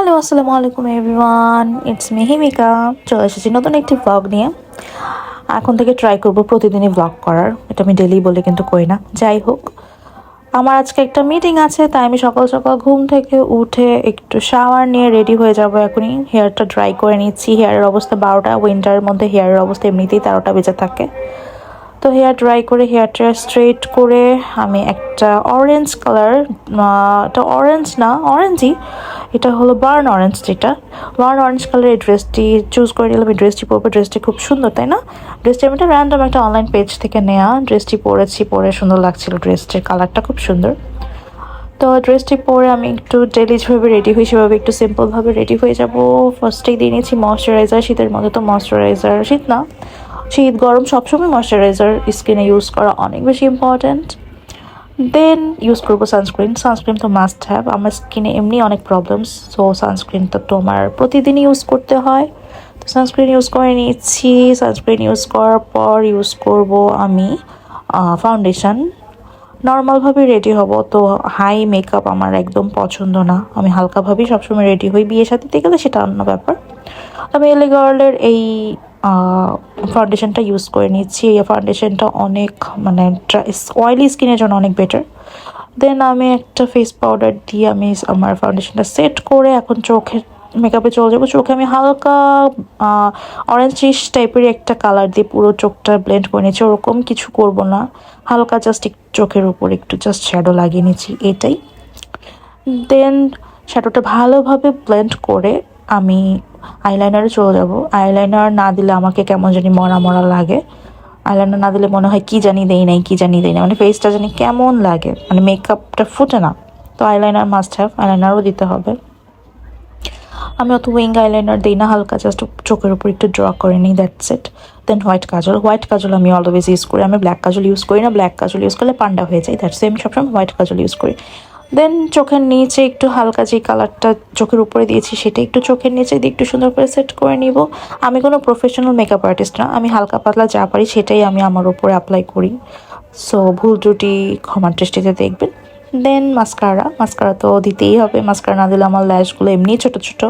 Hello, আসসালামু আলাইকুম everyone, it's me Himika. চলে এসেছি নতুন একটি ব্লগ নিয়ে। এখন থেকে ট্রাই করব প্রতিদিনই ব্লগ করার। এটা আমি ডেলি বলে কিন্তু করি না। যাই হোক, আমার আজকে একটা মিটিং আছে, তাই আমি সকাল সকাল ঘুম থেকে উঠে একটু শাওয়ার নিয়ে রেডি হয়ে যাব এখনই। হেয়ারটা ড্রাই করে নিচ্ছি। হেয়ারের অবস্থা 12টা, উইন্টারের মধ্যে হেয়ারের অবস্থা এমনিতেই 13টা বেজে থাকে। তো হেয়ার ড্রাই করে হেয়ারটা স্ট্রেট করে আমি একটা অরেঞ্জ কালার, এটা অরেঞ্জ না, অরেঞ্জই, এটা হলো বার্ন অরেঞ্জ, যেটা বার্ন অরেঞ্জ কালার, এই ড্রেসটি চুজ করে নিলাম। এই ড্রেসটি পরবো। ড্রেসটি খুব সুন্দর, তাই না? ড্রেসটি আমি একটা র্যান্ডম একটা অনলাইন পেজ থেকে নেওয়া। ড্রেসটি পরেছি, পরে সুন্দর লাগছিল। ড্রেসটির কালারটা খুব সুন্দর। তো ড্রেসটি পরে আমি একটু ডেলি যেভাবে রেডি হই সেভাবে একটু সিম্পলভাবে রেডি হয়ে যাব। ফার্স্টেই দিয়ে নিয়েছি ময়শ্চারাইজার। শীতের মধ্যে তো ময়শ্চারাইজার, শীত না, শীত গরম সবসময় ময়শ্চারাইজার স্কিনে ইউজ করা অনেক বেশি ইম্পর্ট্যান্ট। দেন ইউজ করবো সানস্ক্রিন। সানস্ক্রিন তো মাস্ট হ্যাভ। আমার স্কিনে এমনি অনেক প্রবলেমস, সো সানস্ক্রিনটা তো আমার প্রতিদিনই ইউজ করতে হয়। তো সানস্ক্রিন ইউজ করে নিচ্ছি। সানস্ক্রিন ইউজ করার পর ইউজ করব আমি ফাউন্ডেশন। নর্মালভাবে রেডি হব, তো হাই মেকআপ আমার একদম পছন্দ না। আমি হালকাভাবেই সবসময় রেডি হই। বিয়ে সাথীতে গেলে সেটা অন্য ব্যাপার। আমি এলে গার্লের এই ফাউন্ডেশনটা ইউজ করে নিচ্ছি। এই ফাউন্ডেশনটা অনেক মানে অয়েলি স্কিনের জন্য অনেক বেটার। দেন আমি একটা ফেস পাউডার দিয়ে আমি আমার ফাউন্ডেশনটা সেট করে এখন চোখের মেকআপে চলে যাবো। চোখে আমি হালকা অরেঞ্জিশ টাইপের একটা কালার দিয়ে পুরো চোখটা ব্লেন্ড করে নিচ্ছি। ওরকম কিছু করব না, হালকা জাস্ট চোখের উপর একটু জাস্ট শ্যাডো লাগিয়ে নিচ্ছি, এটাই। দেন শ্যাডোটা ভালোভাবে ব্লেন্ড করে আমি আইলাইনারে চলে যাব। আইলাইনার না দিলে আমাকে কেমন জানি মরা মরা লাগে। আইলাইনার না দিলে মনে হয় কি জানি দেই নাই, কি জানি দেই না, মানে ফেসটা জানি কেমন লাগে, মানে মেকআপটা ফুটে না। তো আইলাইনার মাস্ট হ্যাভ, আইলাইনারও দিতে হবে। আমি অত উইং আইলাইনার দিই না, হালকা জাস্ট চোখের উপর একটু ড্র করে নিই, that's it. Then white kajal. White kajal আমি অলওয়েজ ইউজ করি। আমি ব্ল্যাক কাজল ইউজ করি না। ব্ল্যাক কাজল ইউজ করলে পান্ডা হয়ে যায়, দ্যাটস আমি সবসময় হোয়াইট কাজল ইউজ করি। দেন চোখের নিচে একটু হালকা যে কালারটা চোখের উপরে দিয়েছি সেটা একটু চোখের নিচে দিয়ে একটু সুন্দর করে সেট করে নিব। আমি কোনো প্রফেশনাল মেকআপ আর্টিস্ট না, আমি হালকা পাতলা যা পারি সেটাই আমি আমার উপরে অ্যাপ্লাই করি। সো ভুল ত্রুটি ক্ষমার দৃষ্টিতে দেখবেন। দেন মাস্কারা। মাস্কারা তো দিতেই হবে। মাস্কারা না দিলে আমার ল্যাশগুলো এমনি ছোট ছোট।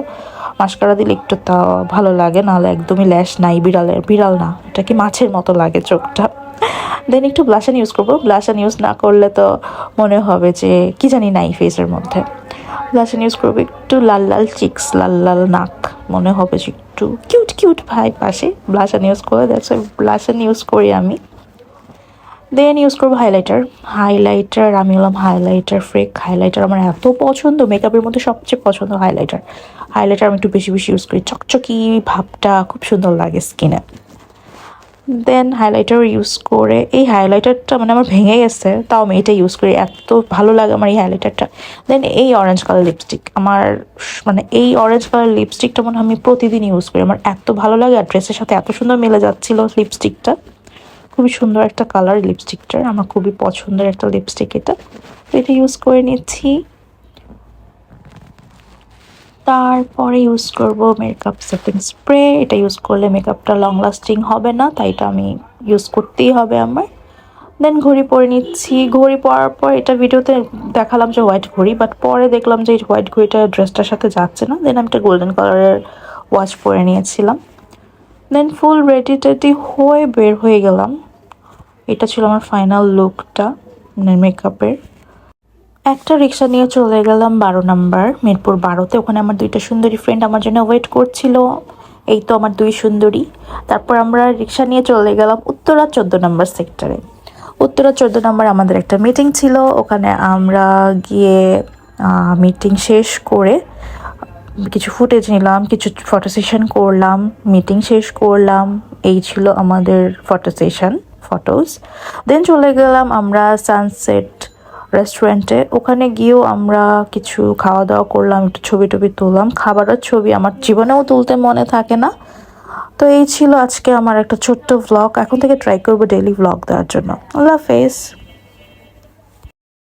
মাস্কারা দিলে একটু তা ভালো লাগে, নাহলে একদমই ল্যাশ নাই। বিড়ালের, বিড়াল না, এটা কি মাছের মতো লাগে চোখটা। দেন একটু ব্লাশান ইউজ করবো। ব্লাশান ইউজ না করলে তো মনে হবে যে কি জানি নাই ফেসের মধ্যে। ব্লাশান ইউজ করবো, একটু লাল লাল চিক্স, লাল লাল নাক, মনে হবে যে একটু কিউট কিউট ভাই পাশে ব্লাশান ইউজ করে। দ্যাটস ব্লাশান ইউজ করি আমি। দেন ইউজ করবো হাইলাইটার। হাইলাইটার আমি হলাম হাইলাইটার ফ্রেক। হাইলাইটার আমার এত পছন্দ, মেকআপের মধ্যে সবচেয়ে পছন্দ হাইলাইটার। হাইলাইটার আমি একটু বেশি বেশি ইউজ করি, চকচকি ভাবটা খুব সুন্দর লাগে স্কিনে। দেন হাইলাইটার ইউজ করে, এই হাইলাইটারটা মানে আমার ভেঙে গেছে, তাও আমি এটা ইউজ করি, এত ভালো লাগে আমার এই হাইলাইটারটা। দেন এই অরেঞ্জ কালার লিপস্টিক আমার, মানে এই অরেঞ্জ কালার লিপস্টিকটা মনে হয় আমি প্রতিদিন ইউজ করি, আমার এত ভালো লাগে। আর ড্রেসের সাথে এত সুন্দর মিলে যাচ্ছিল লিপস্টিকটা। খুবই সুন্দর একটা কালার লিপস্টিকটার, আমার খুবই পছন্দের একটা লিপস্টিক এটা। তো এটা ইউজ করে নিচ্ছি। তারপরে ইউজ করব মেকআপ সেটিং স্প্রে। এটা ইউজ করলে মেকআপটা লং লাস্টিং হবে না, তাই এটা আমি ইউজ করতেই হবে আমার। দেন ঘড়ি পরে নিচ্ছি। ঘড়ি পরার পর, এটা ভিডিওতে দেখালাম যে হোয়াইট ঘড়ি, বাট পরে দেখলাম যে হোয়াইট ঘড়িটা ড্রেসটার সাথে যাচ্ছে না। দেন আমি একটা গোল্ডেন কালারের ওয়াচ পরে নিয়েছিলাম। দেন ফুল রেডি টেডি হয়ে বের হয়ে গেলাম। এটা ছিল আমার ফাইনাল লুকটা, মানে মেকআপের। একটা রিক্সা নিয়ে চলে গেলাম 12 নম্বর, মিরপুর 12-তে। ওখানে আমার দুইটা সুন্দরী ফ্রেন্ড আমার জন্য ওয়েট করছিল। এই তো আমার দুই সুন্দরী। তারপর আমরা রিক্সা নিয়ে চলে গেলাম উত্তরা 14 নম্বর সেক্টরে। উত্তরা 14 নম্বর আমাদের একটা মিটিং ছিল। ওখানে আমরা গিয়ে মিটিং শেষ করে কিছু ফুটেজ নিলাম, কিছু ফটো সেশন করলাম, মিটিং শেষ করলাম। এই ছিল আমাদের ফটো সেশন, ফটোস। দেন চলে গেলাম আমরা সানসেট রেস্টুরেন্টে। ওখানে গিয়েও আমরা কিছু খাওয়া দাওয়া করলাম, একটু ছবি টবি তুললাম। খাবারের ছবি আমার জীবনেও তুলতে মনে থাকে না। তো এই ছিল আজকে আমার একটা ছোট্ট ভ্লগ। এখন থেকে ট্রাই করবো ডেইলি ভ্লগ দেওয়ার জন্য। আল্লাহ হাফেজ।